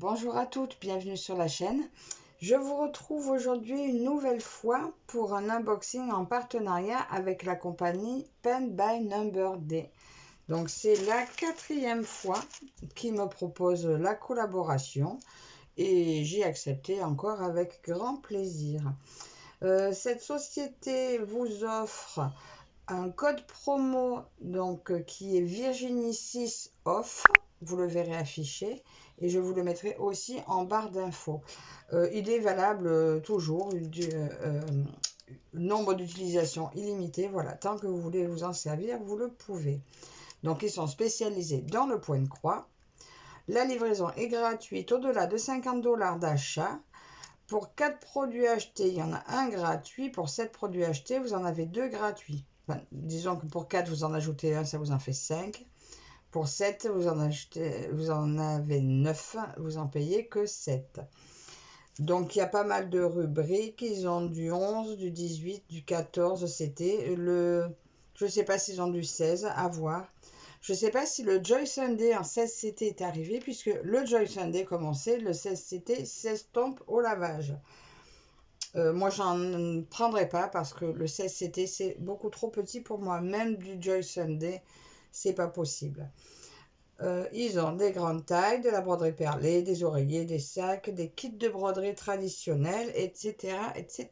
Bonjour à toutes, bienvenue sur la chaîne. Je vous retrouve aujourd'hui une nouvelle fois pour un unboxing en partenariat avec la compagnie Pen by Number D. Donc c'est la 4e fois qu'ils me proposent la collaboration et j'ai accepté encore avec grand plaisir. Cette société vous offre un code promo qui est Virginie 6 off, vous le verrez affiché et je vous le mettrai aussi en barre d'infos. Il est valable toujours, nombre d'utilisations illimité, voilà, tant que vous voulez vous en servir, vous le pouvez. Donc ils sont spécialisés dans le point de croix. La livraison est gratuite au-delà de 50 $ d'achat. Pour 4 produits achetés, il y en a un gratuit. Pour 7 produits achetés, vous en avez 2 gratuits. Enfin, disons que pour 4, vous en ajoutez un, ça vous en fait 5. Pour 7, vous en avez 9, vous en payez que 7. Donc, il y a pas mal de rubriques. Ils ont du 11, du 18, du 14, c'était le... Je ne sais pas s'ils ont du 16, à voir. Je ne sais pas si le Joy Sunday en 16 CT est arrivé, puisque le Joy Sunday, comme on sait, le 16 CT s'estompe au lavage. Moi, j'en prendrai pas parce que le 16 CT, c'est beaucoup trop petit pour moi. Même du Joy Sunday, c'est pas possible. Ils ont des grandes tailles, de la broderie perlée, des oreillers, des sacs, des kits de broderie traditionnels, etc., etc.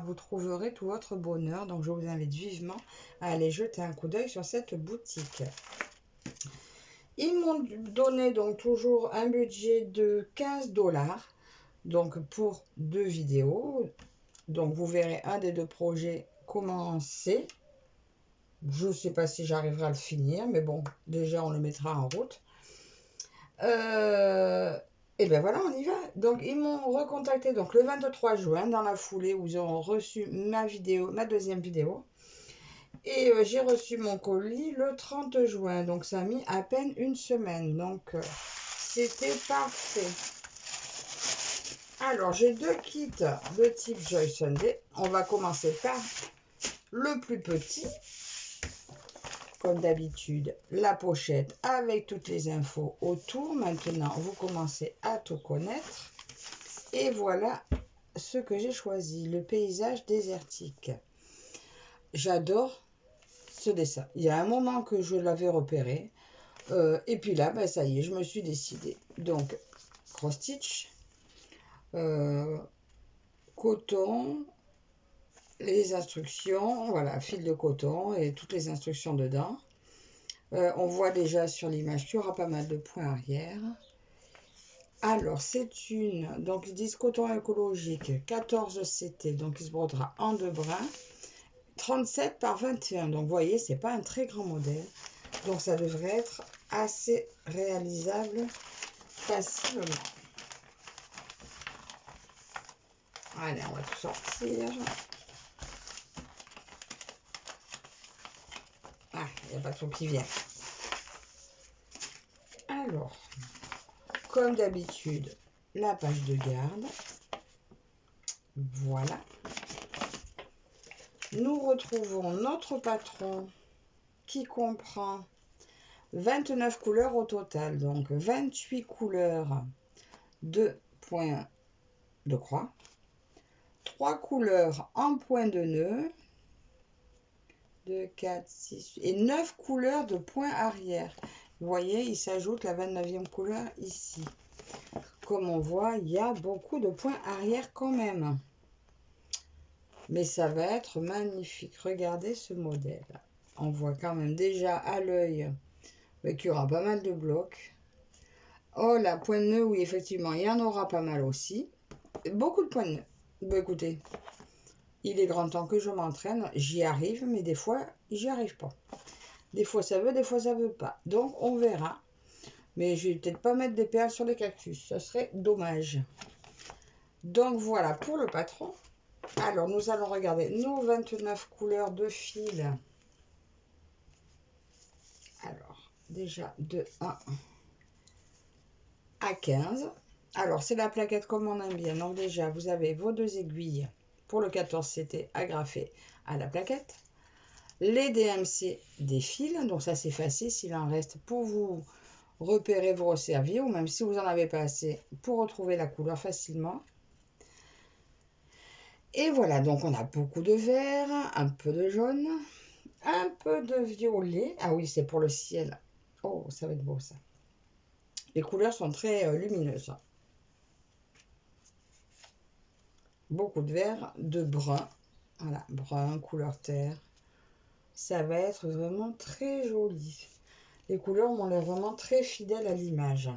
Vous trouverez tout votre bonheur. Donc, je vous invite vivement à aller jeter un coup d'œil sur cette boutique. Ils m'ont donné donc toujours un budget de 15 $. Donc, pour 2 vidéos. Donc, vous verrez un des 2 projets commencer. Je ne sais pas si j'arriverai à le finir, mais bon, déjà, on le mettra en route. Et bien voilà, on y va. Donc, ils m'ont recontacté donc, le 23 juin, dans la foulée où ils ont reçu ma deuxième vidéo. Et j'ai reçu mon colis le 30 juin. Donc, ça a mis à peine une semaine. Donc, c'était parfait. Alors, j'ai 2 kits de type Joy Sunday. On va commencer par le plus petit. Comme d'habitude, la pochette avec toutes les infos autour. Maintenant, vous commencez à tout connaître. Et voilà ce que j'ai choisi, le paysage désertique. J'adore ce dessin. Il y a un moment que je l'avais repéré. Et puis là, ça y est, je me suis décidée. Donc, cross-stitch, coton, les instructions, voilà, fil de coton et toutes les instructions dedans. On voit déjà sur l'image qu'il y aura pas mal de points arrière. Alors, c'est donc ils disent coton écologique, 14 CT, donc il se brodera en 2 brins, 37 par 21. Donc, vous voyez, c'est pas un très grand modèle. Donc, ça devrait être assez réalisable facilement. Allez, on va tout sortir. Ah, il n'y a pas trop qui vient. Alors, comme d'habitude, la page de garde. Voilà. Nous retrouvons notre patron qui comprend 29 couleurs au total. Donc, 28 couleurs de points de croix. 3 couleurs en point de nœud. 2, 4, 6 et 9 couleurs de points arrière. Vous voyez, il s'ajoute la 29e couleur ici. Comme on voit, il y a beaucoup de points arrière quand même. Mais ça va être magnifique. Regardez ce modèle. On voit quand même déjà à l'œil qu'il y aura pas mal de blocs. Oh, la point de nœud, oui, effectivement, il y en aura pas mal aussi. Beaucoup de points de nœud. Bon, écoutez, il est grand temps que je m'entraîne. J'y arrive, mais des fois, j'y arrive pas. Des fois, ça veut, des fois, ça veut pas. Donc, on verra. Mais je vais peut-être pas mettre des perles sur les cactus. Ça serait dommage. Donc, voilà pour le patron. Alors, nous allons regarder nos 29 couleurs de fil. Alors, déjà, de 1 à 15. Alors, c'est la plaquette comme on aime bien. Donc, déjà, vous avez vos 2 aiguilles pour le 14 CT agrafées à la plaquette. Les DMC des fils. Donc, ça, c'est facile. S'il en reste pour vous, repérer vos resservis, ou même si vous n'en avez pas assez, pour retrouver la couleur facilement. Et voilà, donc on a beaucoup de vert, un peu de jaune, un peu de violet. Ah oui, c'est pour le ciel. Oh, ça va être beau ça. Les couleurs sont très lumineuses. Beaucoup de vert, de brun. Voilà, brun, couleur terre. Ça va être vraiment très joli. Les couleurs m'ont l'air vraiment très fidèles à l'image.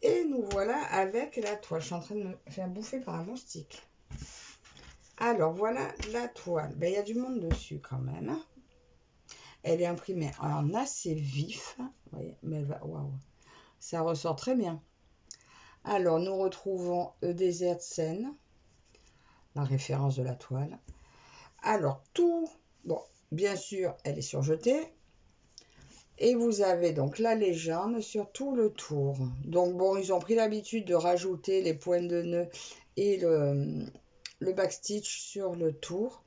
Et nous voilà avec la toile. Je suis en train de me faire bouffer par un moustique. Alors, voilà la toile. Ben, il y a du monde dessus quand même. Elle est imprimée en assez vif. Vous voyez, mais elle va... Waouh, ça ressort très bien. Alors, nous retrouvons Desert Scène, la référence de la toile. Alors, tout... Bon, bien sûr, elle est surjetée. Et vous avez donc la légende sur tout le tour. Donc, bon, ils ont pris l'habitude de rajouter les points de nœud et le backstitch sur le tour.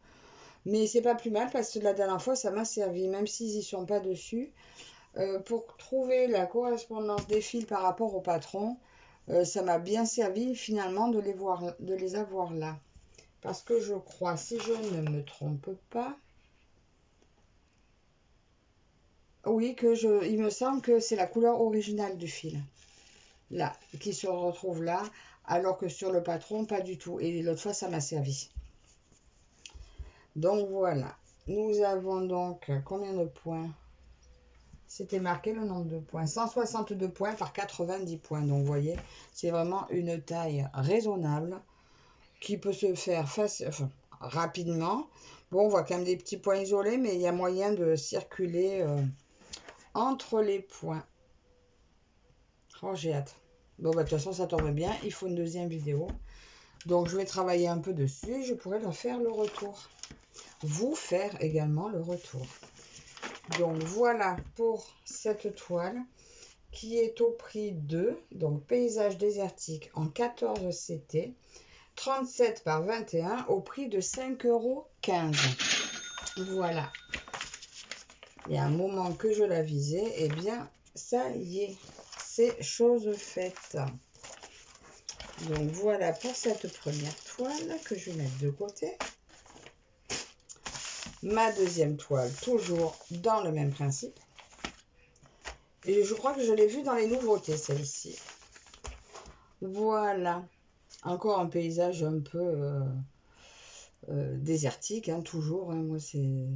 Mais c'est pas plus mal parce que la dernière fois, ça m'a servi, même s'ils n'y sont pas dessus. Pour trouver la correspondance des fils par rapport au patron, ça m'a bien servi finalement de les avoir là. Parce que je crois, si je ne me trompe pas, oui, il me semble que c'est la couleur originale du fil, là, qui se retrouve là, alors que sur le patron, pas du tout. Et l'autre fois, ça m'a servi. Donc voilà, nous avons donc combien de points? C'était marqué le nombre de points, 162 points par 90 points. Donc vous voyez, c'est vraiment une taille raisonnable qui peut se faire rapidement. Bon, on voit quand même des petits points isolés, mais il y a moyen de circuler entre les points. Oh, j'ai hâte. Bon, bah, de toute façon, ça tombe bien, il faut une deuxième vidéo. Donc, je vais travailler un peu dessus et je pourrai leur faire le retour. Vous faire également le retour. Donc, voilà pour cette toile qui est au prix de, donc, paysage désertique en 14 CT, 37 par 21 au prix de 5,15 €. Voilà. Il y a un moment que je la visais, et bien, ça y est, c'est chose faite. Donc voilà pour cette première toile que je vais mettre de côté. Ma deuxième toile, toujours dans le même principe. Et je crois que je l'ai vue dans les nouveautés, celle-ci. Voilà. Encore un paysage un peu désertique, hein, toujours. Hein, moi, c'est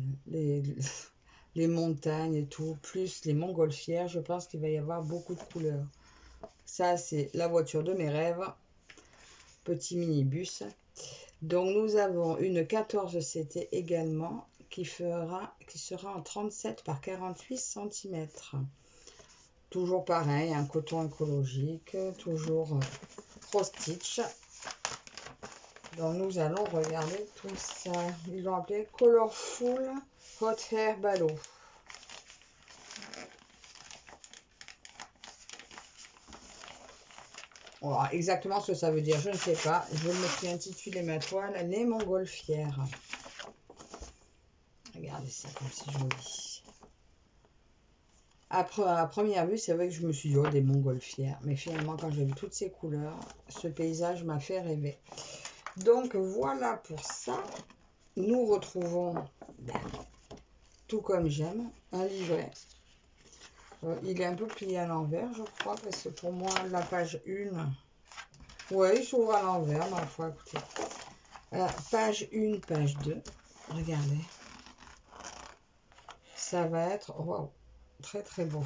les montagnes et tout, plus les montgolfières. Je pense qu'il va y avoir beaucoup de couleurs. Ça, c'est la voiture de mes rêves. Petit minibus. Donc, nous avons une 14 CT également qui sera en 37 par 48 cm. Toujours pareil, un coton écologique, toujours cross-stitch. Donc, nous allons regarder tout ça. Ils l'ont appelé Colorful Hot Air Balloon. Alors, exactement ce que ça veut dire, je ne sais pas. Je me suis intitulé ma toile Les Montgolfières. Regardez ça comme c'est joli. Après, à première vue, c'est vrai que je me suis dit, oh, des montgolfières. Mais finalement, quand j'ai vu toutes ces couleurs, ce paysage m'a fait rêver. Donc, voilà pour ça. Nous retrouvons, tout comme j'aime, un livret. Il est un peu plié à l'envers, je crois, parce que pour moi, la page 1... Ouais, il s'ouvre à l'envers, ma foi, écoutez. Page 1, page 2. Regardez. Ça va être... Waouh, très très beau.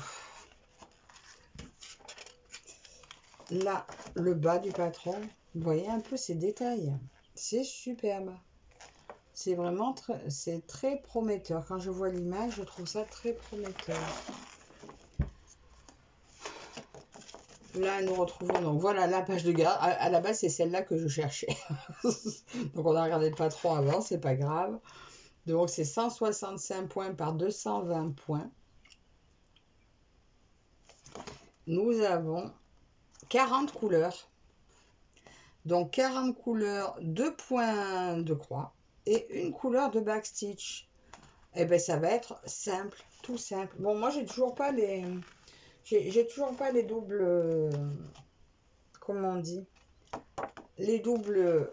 Là, le bas du patron, vous voyez un peu ces détails. C'est superbe. C'est vraiment c'est très prometteur. Quand je vois l'image, je trouve ça très prometteur. Là, nous retrouvons, donc voilà la page de garde. À la base, c'est celle-là que je cherchais. Donc, on a regardé le patron avant, c'est pas grave. Donc, c'est 165 points par 220 points. Nous avons 40 couleurs. Donc, 40 couleurs, 2 points de croix et une couleur de backstitch. Et bien, ça va être simple, tout simple. Bon, moi, j'ai toujours pas J'ai toujours pas les doubles... comment on dit? Les doubles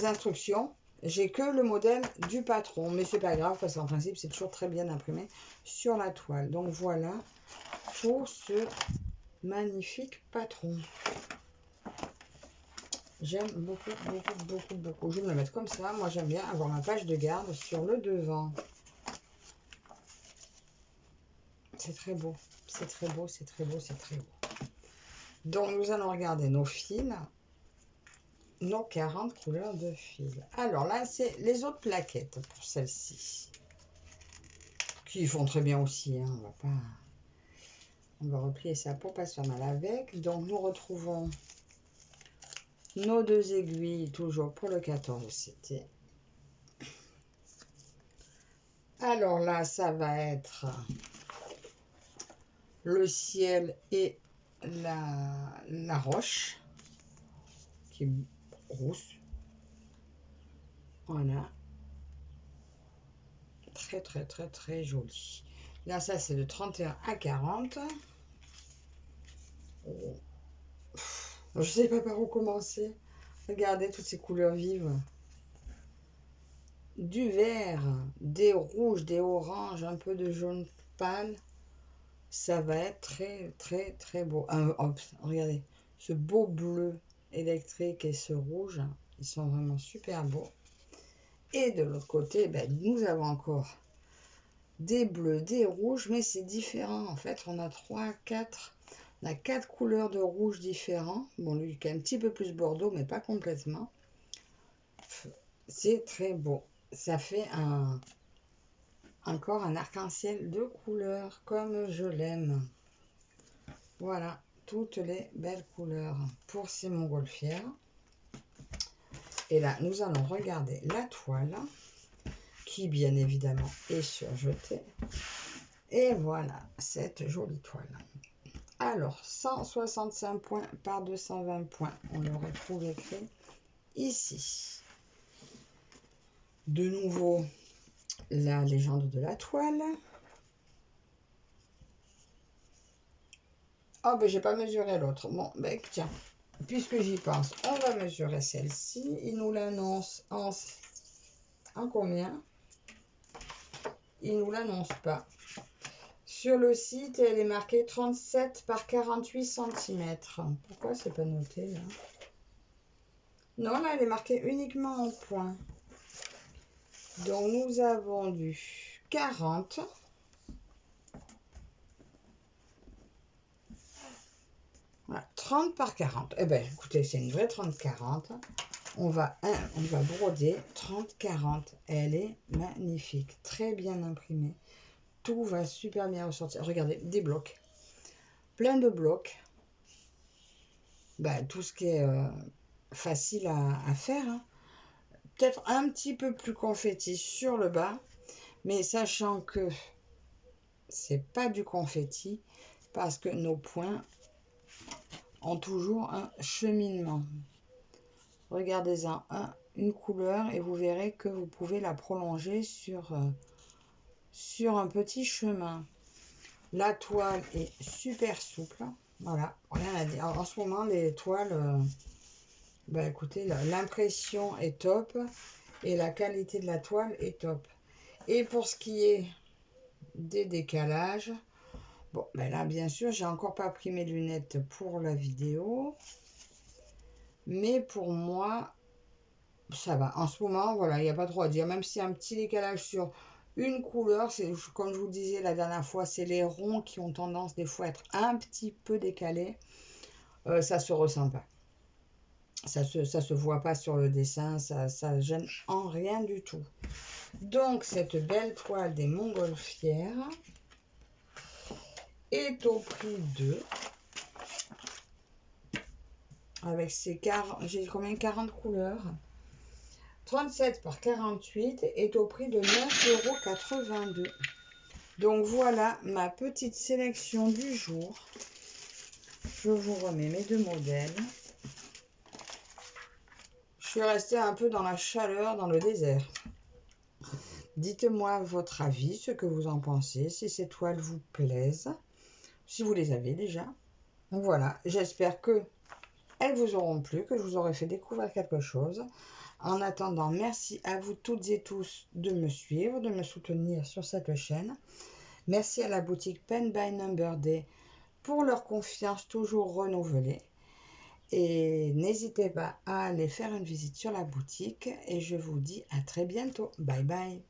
instructions. J'ai que le modèle du patron. Mais c'est pas grave parce qu'en principe, c'est toujours très bien imprimé sur la toile. Donc voilà pour ce magnifique patron. J'aime beaucoup, beaucoup, beaucoup, beaucoup. Je vais me le mettre comme ça. Moi, j'aime bien avoir ma page de garde sur le devant. C'est très beau. C'est très beau, c'est très beau, c'est très beau. Donc, nous allons regarder nos fils. Nos 40 couleurs de fils. Alors là, c'est les autres plaquettes pour celle-ci. Qui font très bien aussi. Hein. On va replier ça pour pas se faire mal avec. Donc, nous retrouvons nos deux aiguilles, toujours pour le 14 CT. Alors là, ça va être le ciel et la roche, qui est rousse. Voilà. Très, très, très, très joli. Là, ça, c'est de 31 à 40. Oh. Je ne sais pas par où commencer. Regardez toutes ces couleurs vives. Du vert, des rouges, des oranges, un peu de jaune pâle. Ça va être très, très, très beau. Hop, regardez, ce beau bleu électrique et ce rouge, ils sont vraiment super beaux. Et de l'autre côté, ben, nous avons encore des bleus, des rouges, mais c'est différent. En fait, on a 4 couleurs de rouge différents. Bon, lui, qui est un petit peu plus bordeaux, mais pas complètement. C'est très beau. Ça fait encore un arc-en-ciel de couleurs, comme je l'aime. Voilà, toutes les belles couleurs pour ces montgolfières. Et là, nous allons regarder la toile, qui bien évidemment est surjetée. Et voilà, cette jolie toile. Alors, 165 points par 220 points. On le retrouve écrit ici. De nouveau, la légende de la toile. Oh, ben j'ai pas mesuré l'autre. Bon, ben tiens, puisque j'y pense, on va mesurer celle-ci. Il nous l'annonce en combien? Il nous l'annonce pas. Sur le site, elle est marquée 37 par 48 cm. Pourquoi c'est pas noté là? Non, là, elle est marquée uniquement en points. Donc, nous avons du 40. Voilà, 30 par 40. Eh bien, écoutez, c'est une vraie 30-40. On va broder 30-40. Elle est magnifique, très bien imprimée. Tout va super bien ressortir. Regardez, des blocs. Plein de blocs. Ben, tout ce qui est facile à faire. Hein. Peut-être un petit peu plus confetti sur le bas. Mais sachant que c'est pas du confetti. Parce que nos points ont toujours un cheminement. Regardez-en une couleur et vous verrez que vous pouvez la prolonger sur un petit chemin. La toile est super souple. Voilà, rien à dire. En ce moment, les toiles, bah écoutez, l'impression est top et la qualité de la toile est top. Et pour ce qui est des décalages, bon, ben là, bien sûr, j'ai encore pas pris mes lunettes pour la vidéo. Mais pour moi, ça va. En ce moment, voilà, il n'y a pas trop à dire. Même s'il y a un petit décalage sur une couleur, c'est comme je vous disais la dernière fois, c'est les ronds qui ont tendance des fois à être un petit peu décalés. Ça se ressent pas. Ça se voit pas sur le dessin, ça gêne en rien du tout. Donc, cette belle toile des montgolfières est au prix de... Avec ces 40... J'ai combien? 40 couleurs. 37 par 48 est au prix de 9,82 €. Donc voilà ma petite sélection du jour. Je vous remets mes deux modèles. Je suis restée un peu dans la chaleur, dans le désert. Dites-moi votre avis, ce que vous en pensez, si ces toiles vous plaisent. si vous les avez déjà. Donc voilà, j'espère que elles vous auront plu, que je vous aurai fait découvrir quelque chose. En attendant, merci à vous toutes et tous de me suivre, de me soutenir sur cette chaîne. Merci à la boutique Pen by Number Day pour leur confiance toujours renouvelée. Et n'hésitez pas à aller faire une visite sur la boutique et je vous dis à très bientôt. Bye bye.